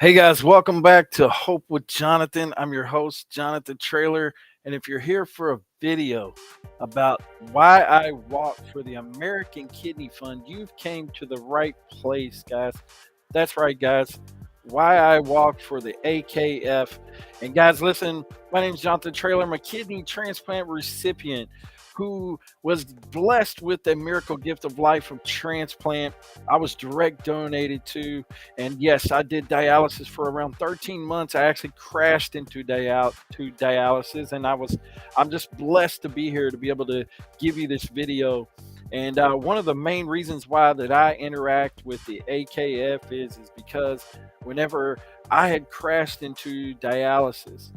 Hey guys, welcome back to Hope with Jonathan. I'm your host, Jonathan Traylor. And if you're here for a video about why I walk for the American Kidney Fund, you've came to the right place, guys. That's right, guys. Why I walk for the AKF. And guys, listen, my name is Jonathan Traylor. I'm a kidney transplant recipient who was blessed with the miracle gift of life from transplant. I was direct donated to, and yes, I did dialysis for around 13 months. I actually crashed into dialysis, and I'm just blessed to be here to be able to give you this video. And one of the main reasons why that I interact with the AKF is because whenever I had crashed into dialysis,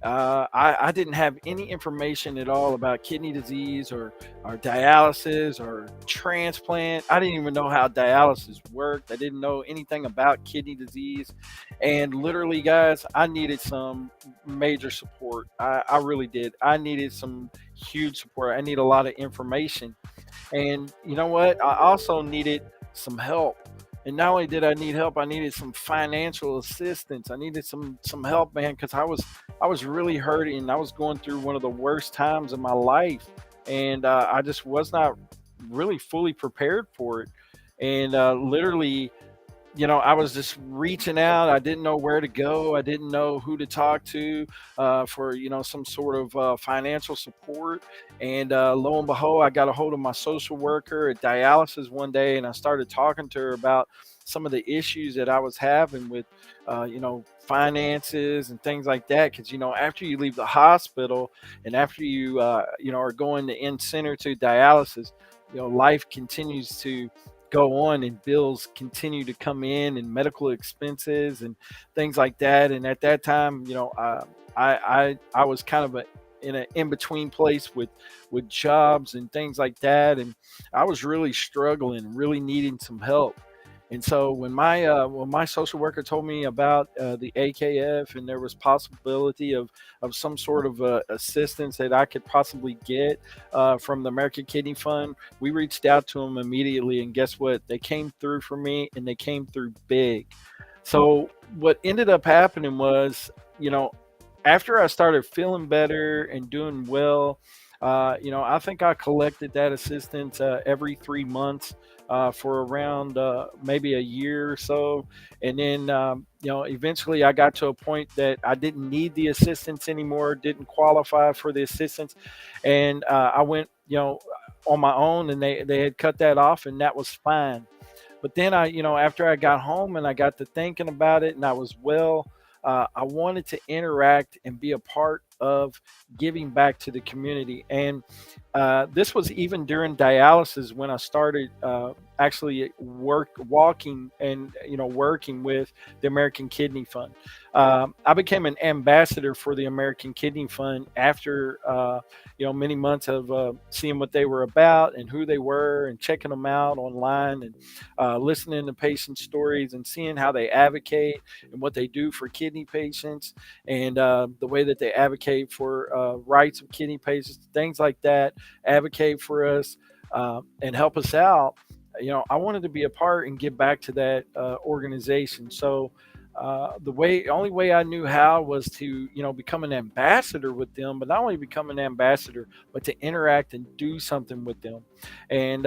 I didn't have any information at all about kidney disease or dialysis or transplant. I didn't even know how dialysis worked. I didn't know anything about kidney disease. And literally, guys, I needed some major support. I really did. I needed some huge support. I need a lot of information. And you know what? I also needed some help. And not only did I need help, I needed some financial assistance. I needed some help, man, because I was really hurting. I was going through one of the worst times of my life, and I just was not really fully prepared for it. And literally, I was just reaching out. I didn't know where to go. I didn't know who to talk to for, some sort of financial support. And lo and behold, I got a hold of my social worker at dialysis one day, and I started talking to her about some of the issues that I was having with, finances and things like that. Because, after you leave the hospital and after you, are going to in center to dialysis, life continues to go on and bills continue to come in and medical expenses and things like that. And at that time, I was kind of in an in between place with jobs and things like that, and I was really struggling, really needing some help. And so when my social worker told me about the AKF and there was possibility of some sort of assistance that I could possibly get from the American Kidney Fund, we reached out to them immediately. And guess what? They came through for me, and they came through big. So what ended up happening was, after I started feeling better and doing well, I think I collected that assistance every 3 months for around maybe a year or so. And then, eventually I got to a point that I didn't need the assistance anymore, didn't qualify for the assistance. And I went, on my own, and they had cut that off, and that was fine. But then after I got home and I got to thinking about it and I was well, I wanted to interact and be a part of giving back to the community. And this was even during dialysis when I started actually walking and working with the American Kidney Fund. I became an ambassador for the American Kidney Fund after many months of seeing what they were about and who they were and checking them out online and listening to patient stories and seeing how they advocate and what they do for kidney patients and the way that they advocate for rights of kidney patients, things like that, advocate for us and help us out. I wanted to be a part and give back to that organization. So the only way I knew how was to, become an ambassador with them, but not only become an ambassador, but to interact and do something with them, and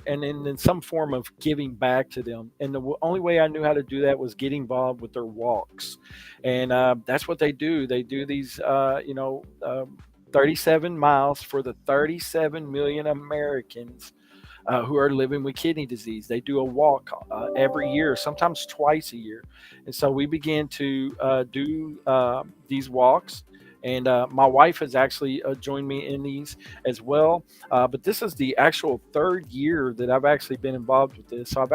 in some form of giving back to them. And the only way I knew how to do that was get involved with their walks, and that's what they do. They do these, 37 miles for the 37 million Americans who are living with kidney disease. They do a walk every year, sometimes twice a year. And so we began to do these walks. And my wife has actually joined me in these as well. But this is the actual third year that I've actually been involved with this. So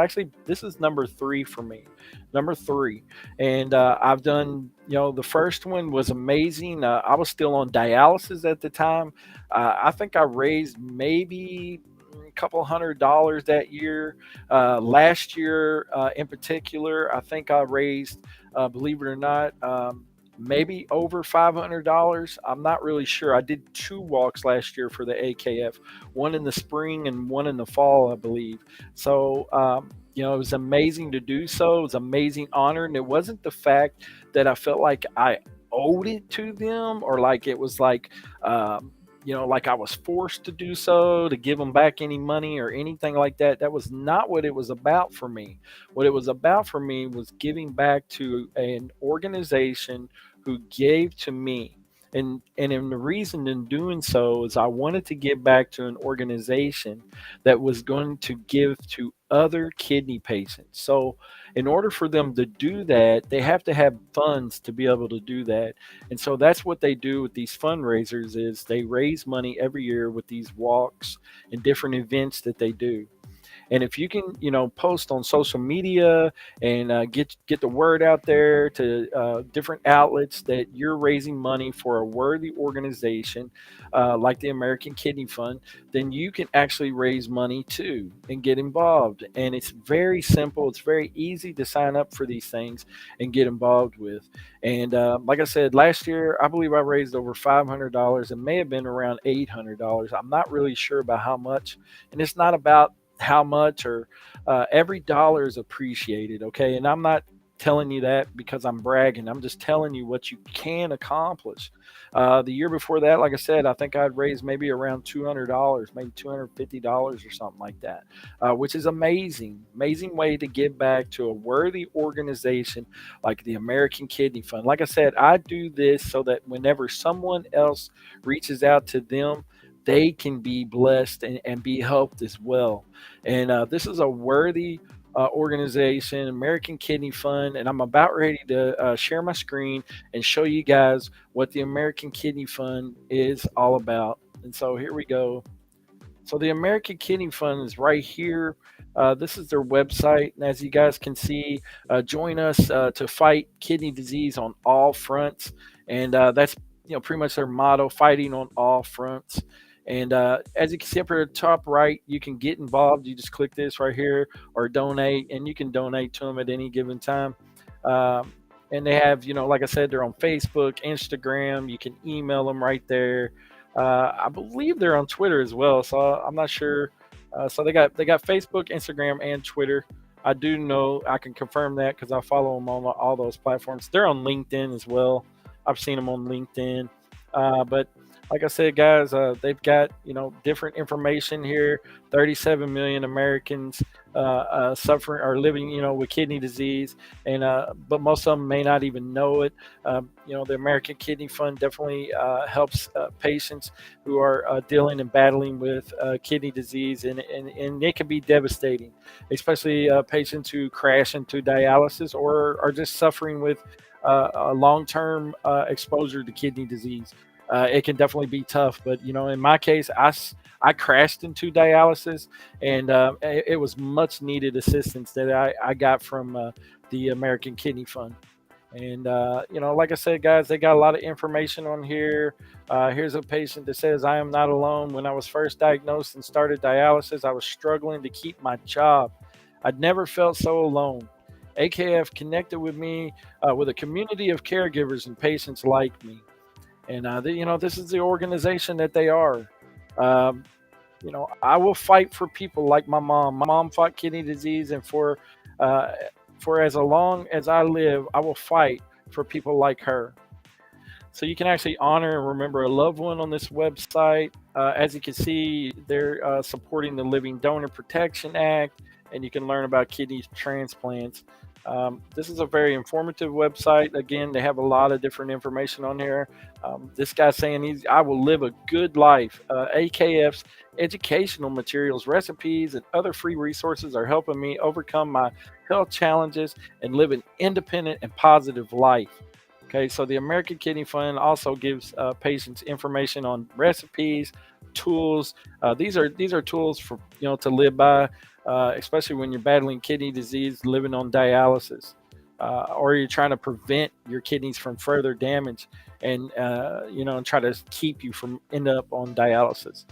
this is number three for me, number three. And I've done, the first one was amazing. I was still on dialysis at the time. I think I raised maybe a couple $100 that year. Last year, in particular, I think I raised, believe it or not, maybe over $500. I'm not really sure. I did two walks last year for the AKF, one in the spring and one in the fall, I believe. So, it was amazing to do so. It was an amazing honor. And it wasn't the fact that I felt like I owed it to them, or like it was like I was forced to do so, to give them back any money or anything like that. That was not what it was about for me. What it was about for me was giving back to an organization who gave to me. And in the reason in doing so is I wanted to give back to an organization that was going to give to other kidney patients. So in order for them to do that, they have to have funds to be able to do that. And so that's what they do with these fundraisers is they raise money every year with these walks and different events that they do. And if you can, post on social media and get the word out there to different outlets that you're raising money for a worthy organization like the American Kidney Fund, then you can actually raise money too and get involved. And it's very simple. It's very easy to sign up for these things and get involved with. And like I said, last year, I believe I raised over $500. It may have been around $800. I'm not really sure about how much. And it's not about how much, or every dollar is appreciated. Okay. And I'm not telling you that because I'm bragging. I'm just telling you what you can accomplish. The year before that, like I said, I think I'd raised maybe around $200, maybe $250 or something like that, which is amazing. Amazing way to give back to a worthy organization like the American Kidney Fund. Like I said, I do this so that whenever someone else reaches out to them, they can be blessed and be helped as well. And this is a worthy organization, American Kidney Fund. And I'm about ready to share my screen and show you guys what the American Kidney Fund is all about. And so here we go. So the American Kidney Fund is right here. This is their website. And as you guys can see, join us to fight kidney disease on all fronts. And that's pretty much their motto, fighting on all fronts. And as you can see up here at the top right, you can get involved. You just click this right here or donate, and you can donate to them at any given time. And they have, like I said, they're on Facebook, Instagram. You can email them right there. I believe they're on Twitter as well, so I'm not sure. So they got Facebook, Instagram, and Twitter. I do know, I can confirm that because I follow them on all those platforms. They're on LinkedIn as well. I've seen them on LinkedIn. But like I said, guys, they've got different information here. 37 million Americans suffering or living with kidney disease, and but most of them may not even know it. The American Kidney Fund definitely helps patients who are dealing and battling with kidney disease, and it can be devastating, especially patients who crash into dialysis or are just suffering with a long-term exposure to kidney disease. It can definitely be tough. But in my case, I crashed into dialysis, and it was much needed assistance that I got from the American Kidney Fund. And like I said, guys, they got a lot of information on here. Here's a patient that says, "I am not alone. When I was first diagnosed and started dialysis, I was struggling to keep my job. I'd never felt so alone. AKF connected with me with a community of caregivers and patients like me." And this is the organization that they are. Um, I will fight for people like my mom. My mom fought kidney disease, and uh, for as long as I live, I will fight for people like her. So you can actually honor and remember a loved one on this website. As you can see, they're supporting the Living Donor Protection Act, and you can learn about kidney transplants. This is a very informative website. Again, they have a lot of different information on here. This guy's saying I will live a good life. AKF's educational materials, recipes, and other free resources are helping me overcome my health challenges and live an independent and positive life. Okay, so the American Kidney Fund also gives patients information on recipes, tools. These are tools for to live by, especially when you're battling kidney disease, living on dialysis, or you're trying to prevent your kidneys from further damage, and and try to keep you from end up on dialysis.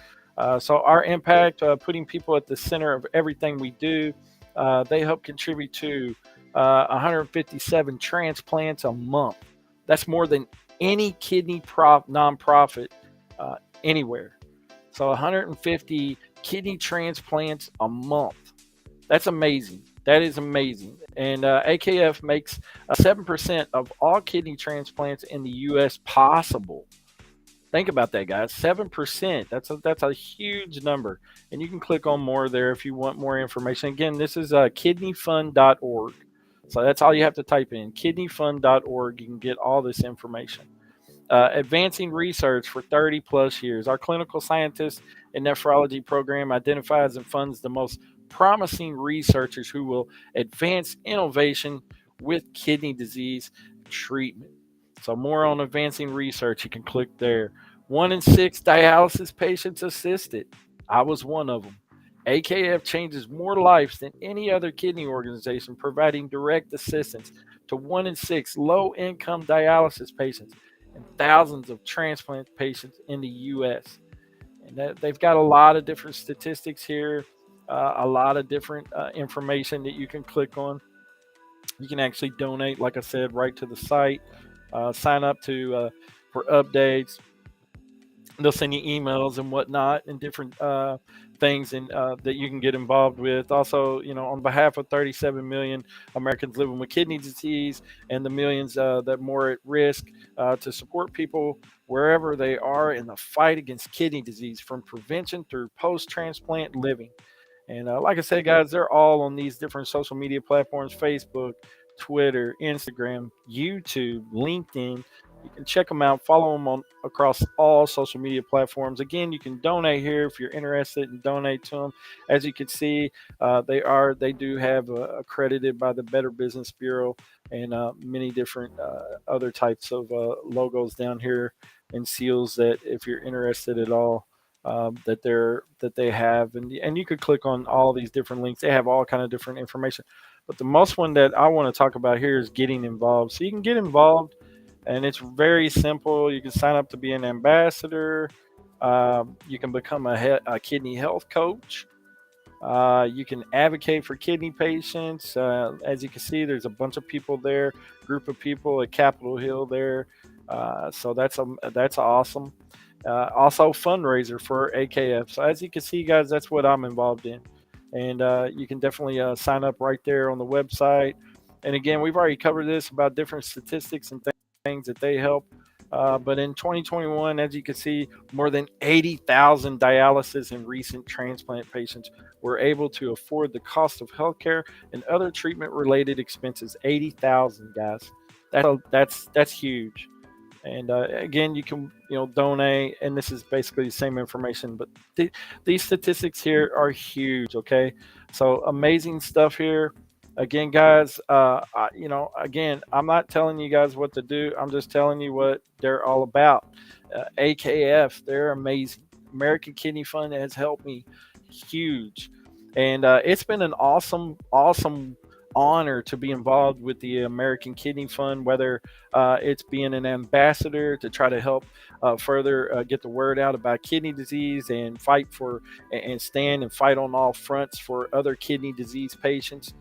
So our impact, putting people at the center of everything we do, they help contribute to 157 transplants a month. That's more than any kidney nonprofit anywhere. So 150 kidney transplants a month. That's amazing. That is amazing. And AKF makes 7% of all kidney transplants in the U.S. possible. Think about that, guys. 7%. That's a huge number. And you can click on more there if you want more information. Again, this is kidneyfund.org. So that's all you have to type in, kidneyfund.org. You can get all this information. Advancing research for 30 plus years. Our clinical scientists and nephrology program identifies and funds the most promising researchers who will advance innovation with kidney disease treatment. So, more on advancing research, you can click there. 1 in 6 dialysis patients assisted. I was one of them. AKF changes more lives than any other kidney organization, providing direct assistance to 1 in 6 low income dialysis patients and thousands of transplant patients in the U.S. And they've got a lot of different statistics here, a lot of different information that you can click on. You can actually donate, like I said, right to the site. Sign up to for updates. They'll send you emails and whatnot and different things and that you can get involved with. Also, on behalf of 37 million Americans living with kidney disease and the millions that more at risk, to support people wherever they are in the fight against kidney disease, from prevention through post-transplant living. And like I said, guys, they're all on these different social media platforms: Facebook, Twitter, Instagram, YouTube, LinkedIn. You can check them out, follow them on across all social media platforms. Again, you can donate here if you're interested and donate to them. As you can see, they do have accredited by the Better Business Bureau and many different other types of logos down here and seals that if you're interested at all. That they have, and you could click on all these different links. They have all kind of different information, but the most one that I want to talk about here is getting involved. So you can get involved, and it's very simple. You can sign up to be an ambassador. You can become a kidney health coach. You can advocate for kidney patients. As you can see, there's a bunch of people there, group of people at Capitol Hill there. So that's awesome. Also, fundraiser for AKF. So as you can see, guys, that's what I'm involved in, and you can definitely sign up right there on the website. And again, we've already covered this about different statistics and things that they help. But in 2021, as you can see, more than 80,000 dialysis and recent transplant patients were able to afford the cost of healthcare and other treatment-related expenses. 80,000, guys. That's huge. And again, you can donate, and this is basically the same information, but these statistics here are huge. Okay, so amazing stuff here. Again, guys, again, I'm not telling you guys what to do. I'm just telling you what they're all about. AKF, they're amazing. American Kidney Fund has helped me huge, and it's been an awesome honor to be involved with the American Kidney Fund, whether it's being an ambassador to try to help further get the word out about kidney disease and fight for and stand and fight on all fronts for other kidney disease patients.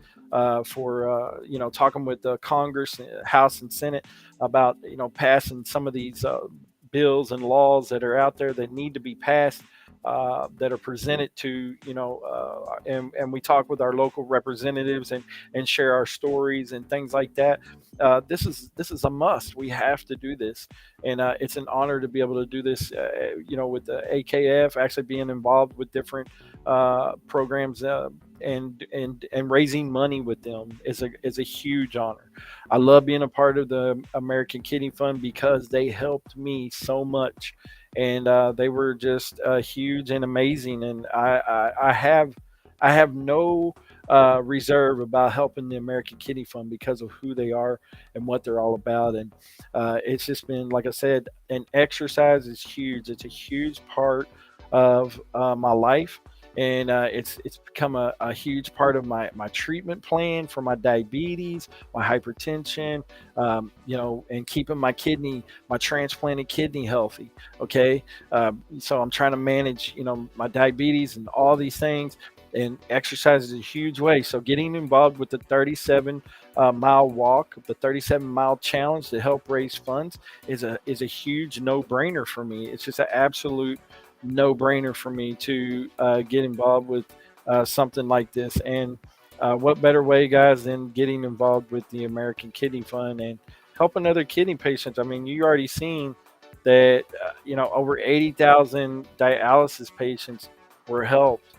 For talking with the Congress, House, and Senate about passing some of these bills and laws that are out there that need to be passed, that are presented to and we talk with our local representatives and share our stories and things like that. This is a must. We have to do this, and it's an honor to be able to do this. With the AKF, actually being involved with different programs and raising money with them is a huge honor. I love being a part of the American Kidney Fund because they helped me so much, and they were just huge and amazing. And I have no reserve about helping the American Kidney Fund because of who they are and what they're all about. And it's just been, like I said, and exercise is huge. It's a huge part of my life, and it's become a huge part of my treatment plan for my diabetes, my hypertension, and keeping my transplanted kidney healthy. Okay, so I'm trying to manage, my diabetes and all these things. And exercise is a huge way. So getting involved with the 37 mile walk, the 37 mile challenge to help raise funds is a huge no brainer for me. It's just an absolute no brainer for me to get involved with something like this. And what better way, guys, than getting involved with the American Kidney Fund and helping other kidney patients? I mean, you already seen that over 80,000 dialysis patients were helped,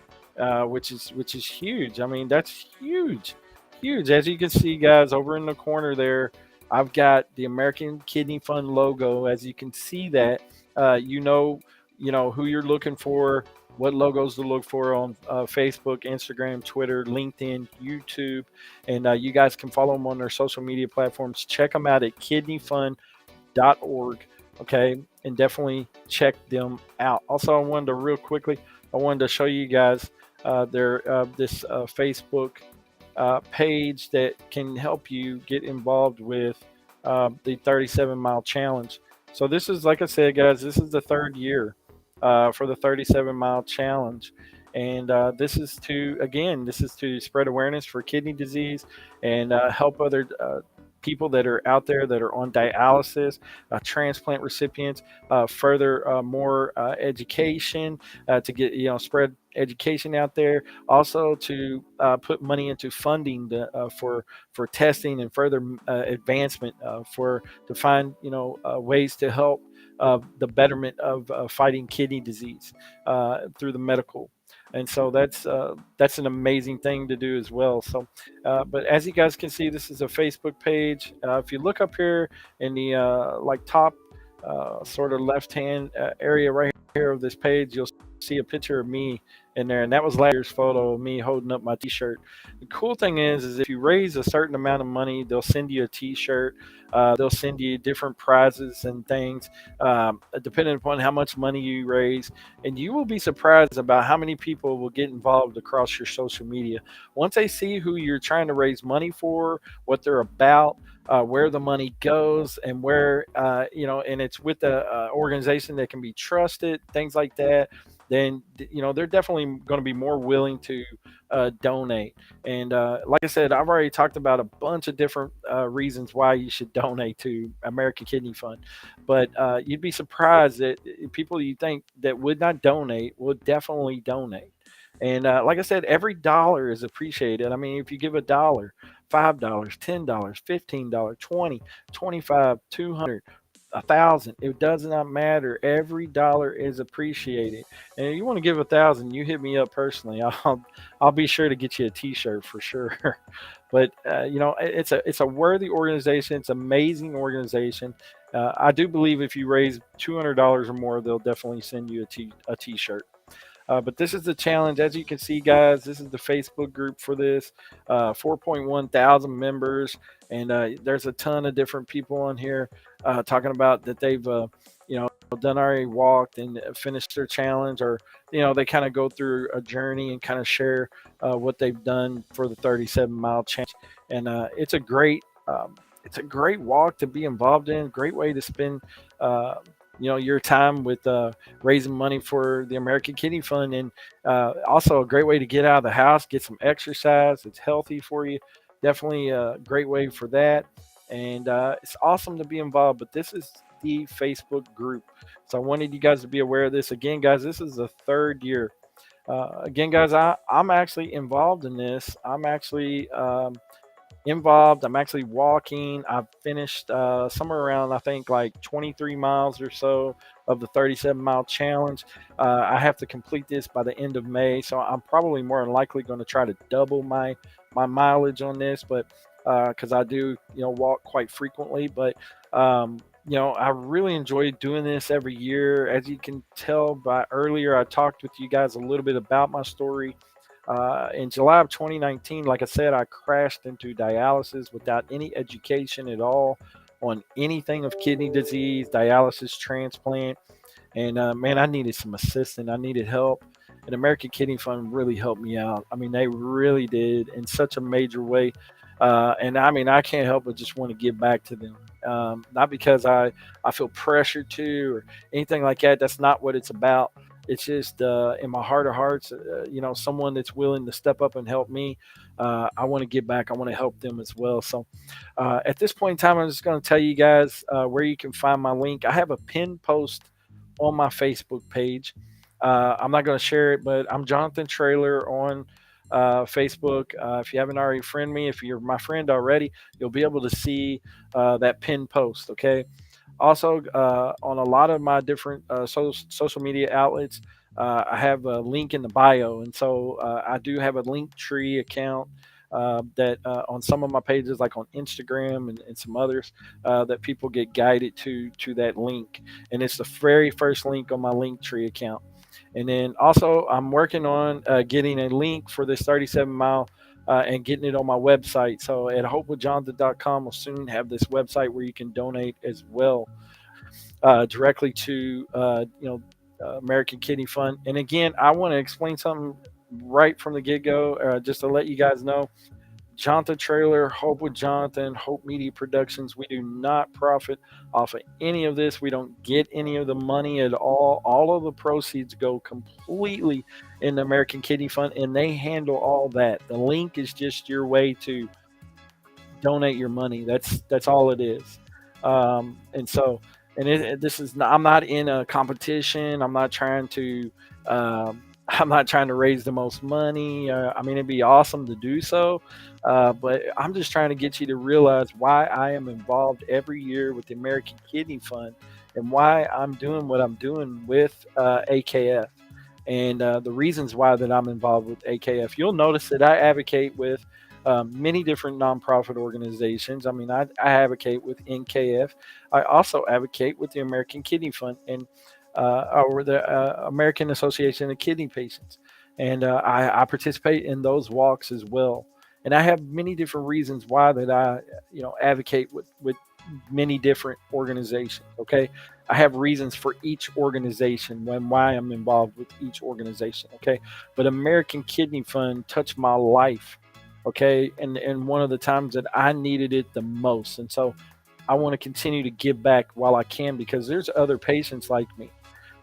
which is huge. I mean, that's huge, huge. As you can see, guys, over in the corner there, I've got the American Kidney Fund logo. As you can see that, who you're looking for, what logos to look for on Facebook, Instagram, Twitter, LinkedIn, YouTube, and you guys can follow them on their social media platforms. Check them out at kidneyfund.org. Okay, and definitely check them out. Also, I wanted to show you guys their this Facebook page that can help you get involved with the 37 mile challenge. So this is, like I said, guys, this is the third year for the 37 mile challenge. And this is to spread awareness for kidney disease and help other people that are out there that are on dialysis, transplant recipients, further more education to get, spread education out there. Also to put money into funding for testing and further advancement to find ways to help the betterment of fighting kidney disease through the medical. And so that's an amazing thing to do as well. So, but as you guys can see, this is a Facebook page. If you look up here in the like top sort of left hand area right here of this page, you'll see a picture of me in there, and that was last year's photo of me holding up my T-shirt. The cool thing is if you raise a certain amount of money, they'll send you a T-shirt. They'll send you different prizes and things, depending upon how much money you raise. And you will be surprised about how many people will get involved across your social media. Once they see who you're trying to raise money for, what they're about, where the money goes, and where, and it's with the organization that can be trusted, things like that, then they're definitely going to be more willing to donate. And like I said, I've already talked about a bunch of different reasons why you should donate to American Kidney Fund, but you'd be surprised that people you think that would not donate will definitely donate. And like I said, every dollar is appreciated. I mean, if you give $1, $5, $10, $15, 20, 25, 200, 1,000, it does not matter. Every dollar is appreciated. And if you want to give 1,000, you hit me up personally. I'll be sure to get you a T-shirt for sure. But it's a worthy organization. It's an amazing organization. I do believe if you raise $200 or more, they'll definitely send you a T-shirt. But this is the challenge. As you can see, guys, this is the Facebook group for this. 4.1 thousand members, and there's a ton of different people on here talking about that they've, done already walked and finished their challenge, or they kind of go through a journey and kind of share what they've done for the 37 mile challenge. And it's a great walk to be involved in. Great way to spend. Your time with raising money for the American Kidney Fund, and also a great way to get out of the house, get some exercise. It's healthy for you. Definitely a great way for that. And it's awesome to be involved. But this is the Facebook group. So I wanted you guys to be aware of this. Again, guys, this is the third year. Again, guys, I'm actually involved in this. I'm actually involved. I'm actually walking. I've finished somewhere around, I think, like 23 miles or so of the 37-mile challenge. I have to complete this by the end of May, so I'm probably more than likely going to try to double my mileage on this, but because I do, walk quite frequently. But I really enjoy doing this every year. As you can tell by earlier, I talked with you guys a little bit about my story. In July of 2019, like I said, I crashed into dialysis without any education at all on anything of kidney disease, dialysis, transplant. And man, I needed some assistance. I needed help. And American Kidney Fund really helped me out. I mean, they really did in such a major way. And I mean, I can't help but just want to give back to them. Not because I feel pressured to or anything like that. That's not what it's about. It's just in my heart of hearts, someone that's willing to step up and help me. I want to give back. I want to help them as well. So at this point in time, I'm just going to tell you guys where you can find my link. I have a pinned post on my Facebook page. I'm not going to share it, but I'm Jonathan Traylor on Facebook. If you haven't already friend me, if you're my friend already, you'll be able to see that pinned post. Okay. Also, on a lot of my different social media outlets, I have a link in the bio, and so I do have a link tree account that on some of my pages, like on Instagram and some others, that people get guided to that link, and it's the very first link on my link tree account. And then also, I'm working on getting a link for this 37-mile and getting it on my website. So at hopewithjonathan.com, we'll soon have this website where you can donate as well directly to American Kidney Fund. And again, I want to explain something right from the get go, just to let you guys know. Jonathan Trailer, Hope with Jonathan, Hope Media Productions. We do not profit off of any of this. We don't get any of the money at all. All of the proceeds go completely in the American Kidney Fund, and they handle all that. The link is just your way to donate your money. That's all it is. And so, and this is not, I'm not in a competition. I'm not trying to. I'm not trying to raise the most money. I mean, it'd be awesome to do so, but I'm just trying to get you to realize why I am involved every year with the American Kidney Fund and why I'm doing what I'm doing with AKF and the reasons why that I'm involved with AKF. You'll notice that I advocate with many different nonprofit organizations. I mean, I advocate with NKF. I also advocate with the American Kidney Fund and or the American Association of Kidney Patients, and I participate in those walks as well. And I have many different reasons why that I advocate with many different organizations. Okay, I have reasons for each organization when why I'm involved with each organization. Okay, but American Kidney Fund touched my life. Okay, and one of the times that I needed it the most, and so I want to continue to give back while I can because there's other patients like me.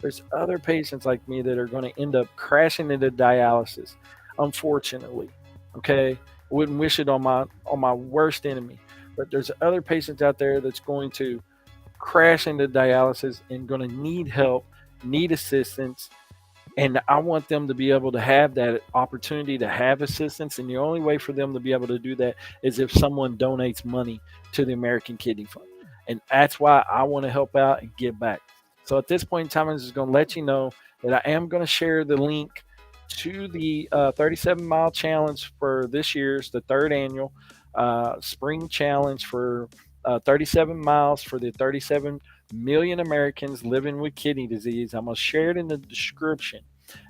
There's other patients like me that are going to end up crashing into dialysis, unfortunately. Okay, wouldn't wish it on my worst enemy, but there's other patients out there that's going to crash into dialysis and going to need help, need assistance, and I want them to be able to have that opportunity to have assistance. And the only way for them to be able to do that is if someone donates money to the American Kidney Fund. And that's why I want to help out and give back. So at this point in time, I'm just going to let you know that I am going to share the link to the 37-mile challenge for this year's, the third annual spring challenge for 37 miles for the 37 million Americans living with kidney disease. I'm going to share it in the description.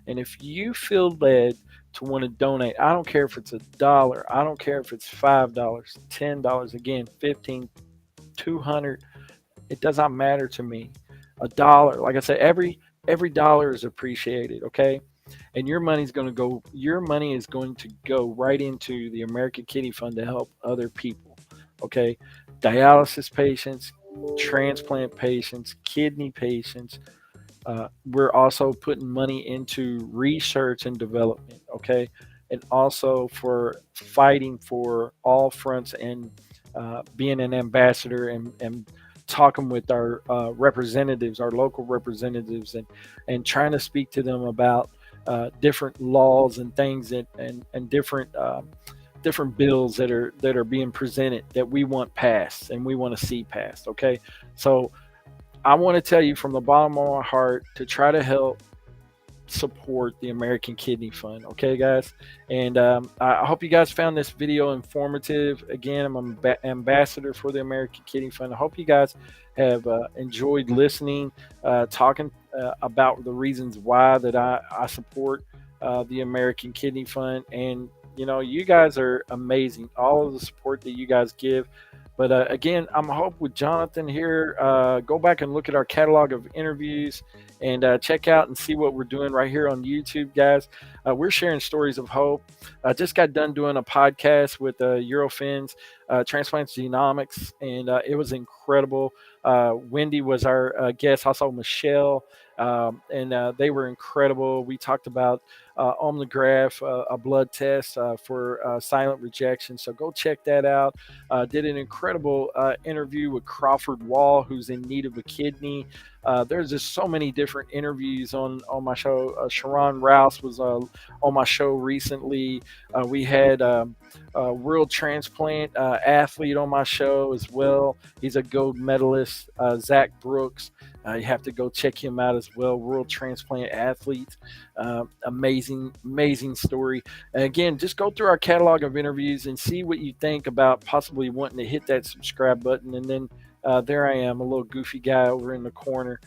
And if you feel led to want to donate, I don't care if it's $1, I don't care if it's $5, $10, again, 15, 200, it does not matter to me. $1, like I said, every dollar is appreciated, okay? And your money is going to go right into the American Kidney Fund to help other people, okay? Dialysis patients, transplant patients, kidney patients. We're also putting money into research and development, okay? And also for fighting for all fronts and being an ambassador and talking with our representatives, our local representatives, and trying to speak to them about different laws and things and different different bills that are being presented that we want passed and we want to see passed. Okay, so I want to tell you from the bottom of my heart to try to help support the American Kidney Fund. Okay, guys, and I hope you guys found this video informative. Again, I'm an ambassador for the American Kidney Fund. I hope you guys have enjoyed listening, talking about the reasons why that I support the American Kidney Fund. And you guys are amazing. All of the support that you guys give. But again, I'm Hope with Jonathan here. Go back and look at our catalog of interviews and check out and see what we're doing right here on YouTube, guys. We're sharing stories of hope. I just got done doing a podcast with Eurofins, Transplant Genomics, and it was incredible. Wendy was our guest, also Michelle, and they were incredible. We talked about omnograph, a blood test for silent rejection. So go check that out. Did an incredible interview with Crawford Wall, who's in need of a kidney. There's just so many different interviews on my show. Sharon Rouse was on my show recently. We had a world transplant athlete on my show as well. He's a gold medalist, Zach Brooks. You have to go check him out as well. World transplant athlete. Amazing story. And again, just go through our catalog of interviews and see what you think about possibly wanting to hit that subscribe button. And then there I am, a little goofy guy over in the corner.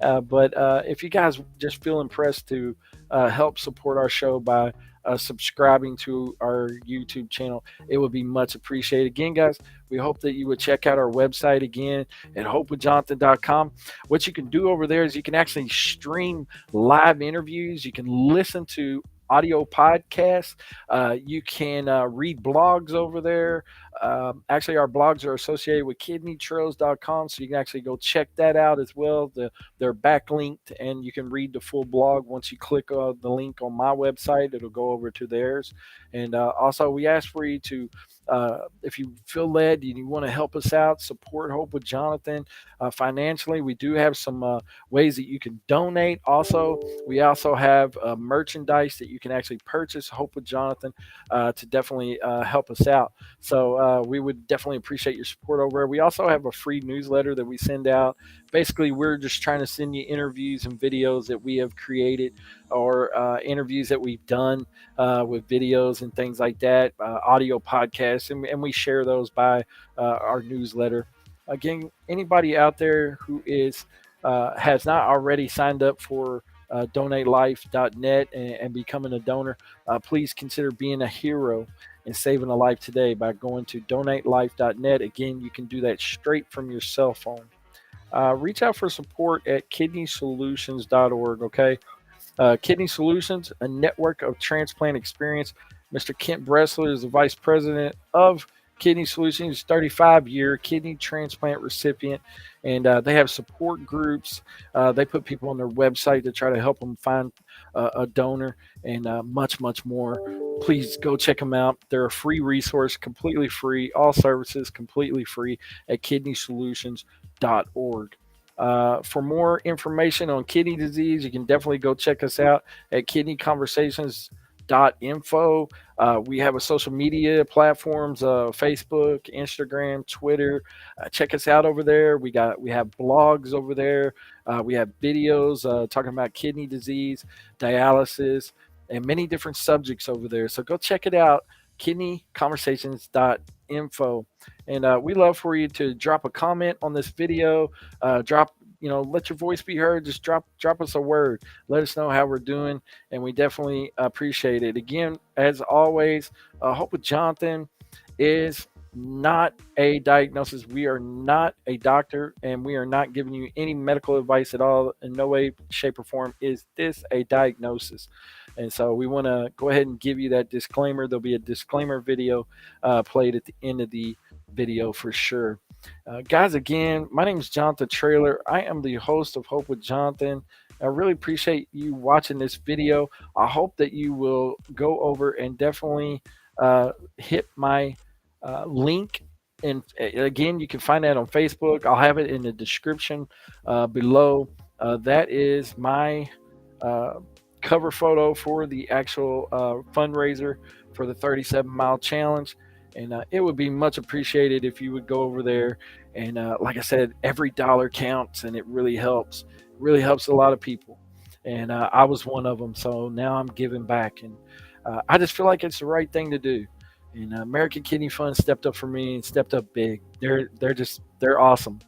But if you guys just feel impressed to help support our show by subscribing to our YouTube channel, it would be much appreciated. Again, guys, we hope that you would check out our website again at hopewithjonathan.com. What you can do over there is you can actually stream live interviews. You can listen to audio podcasts. You can read blogs over there. Actually, our blogs are associated with kidneytrails.com, so you can actually go check that out as well. They're backlinked, and you can read the full blog. Once you click the link on my website, it'll go over to theirs. And also, we ask for you to, if you feel led and you want to help us out, support Hope with Jonathan financially. We do have some ways that you can donate. Also, we also have merchandise that you can actually purchase, Hope with Jonathan, to definitely help us out. So we would definitely appreciate your support over there. We also have a free newsletter that we send out. Basically, we're just trying to send you interviews and videos that we have created, or interviews that we've done with videos and things like that, audio podcasts, and we share those by our newsletter. Again, anybody out there who has not already signed up for donatelife.net and becoming a donor, please consider being a hero and saving a life today by going to donatelife.net. Again, you can do that straight from your cell phone. Reach out for support at kidneysolutions.org. Okay, Kidney Solutions, a network of transplant experience. Mr. Kent Bressler is the vice president of Kidney Solutions, 35-year kidney transplant recipient, and they have support groups. They put people on their website to try to help them find a donor, and much more. Please go check them out. They're a free resource, completely free. All services completely free at kidneysolutions.org. For more information on kidney disease, you can definitely go check us out at kidneyconversations.info. We have a social media platforms, Facebook, Instagram, Twitter. Check us out over there. We have blogs over there. We have videos talking about kidney disease, dialysis, and many different subjects over there. So go check it out, kidneyconversations.info. And we love for you to drop a comment on this video. Let your voice be heard. Just drop us a word. Let us know how we're doing, and we definitely appreciate it. Again, as always, Hope with Jonathan is not a diagnosis. We are not a doctor, and we are not giving you any medical advice at all. In no way, shape, or form is this a diagnosis. And so we want to go ahead and give you that disclaimer. There'll be a disclaimer video played at the end of the video for sure. Guys, again, my name is Jonathan Traylor. I am the host of Hope with Jonathan. I really appreciate you watching this video. I hope that you will go over and definitely hit my link. And again, you can find that on Facebook. I'll have it in the description below. That is my cover photo for the actual fundraiser for the 37-mile challenge. And it would be much appreciated if you would go over there. And like I said, every dollar counts, and it really helps. It really helps a lot of people. And I was one of them. So now I'm giving back. And I just feel like it's the right thing to do. And American Kidney Fund stepped up for me and stepped up big. They're awesome.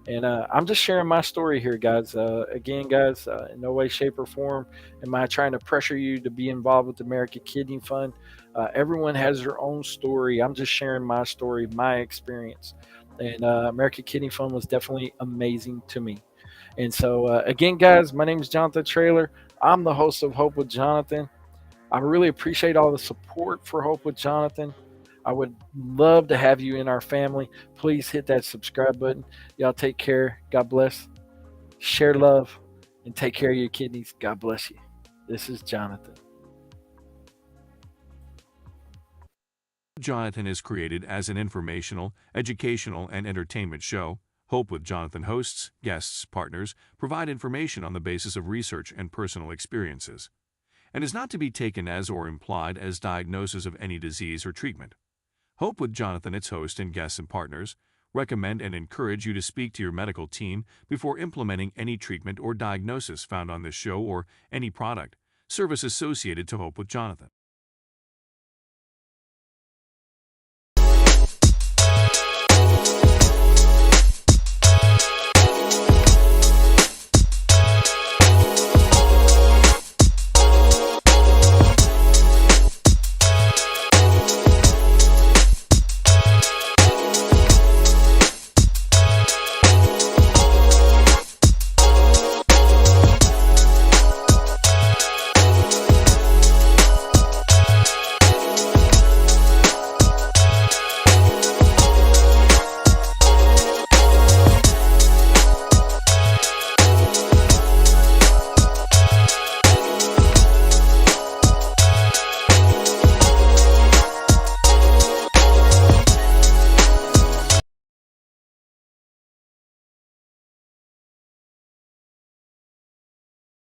And I'm just sharing my story here, guys. Again, guys, in no way, shape, or form am I trying to pressure you to be involved with the American Kidney Fund. Everyone has their own story. I'm just sharing my story, my experience. And American Kidney Fund was definitely amazing to me. And so, again, guys, my name is Jonathan Traylor. I'm the host of Hope with Jonathan. I really appreciate all the support for Hope with Jonathan. I would love to have you in our family. Please hit that subscribe button. Y'all take care. God bless. Share love and take care of your kidneys. God bless you. This is Jonathan. Jonathan is created as an informational, educational, and entertainment show. Hope with Jonathan hosts, guests, partners provide information on the basis of research and personal experiences, and is not to be taken as or implied as diagnosis of any disease or treatment. Hope with Jonathan, its host, and guests and partners recommend and encourage you to speak to your medical team before implementing any treatment or diagnosis found on this show or any product, service associated to Hope with Jonathan.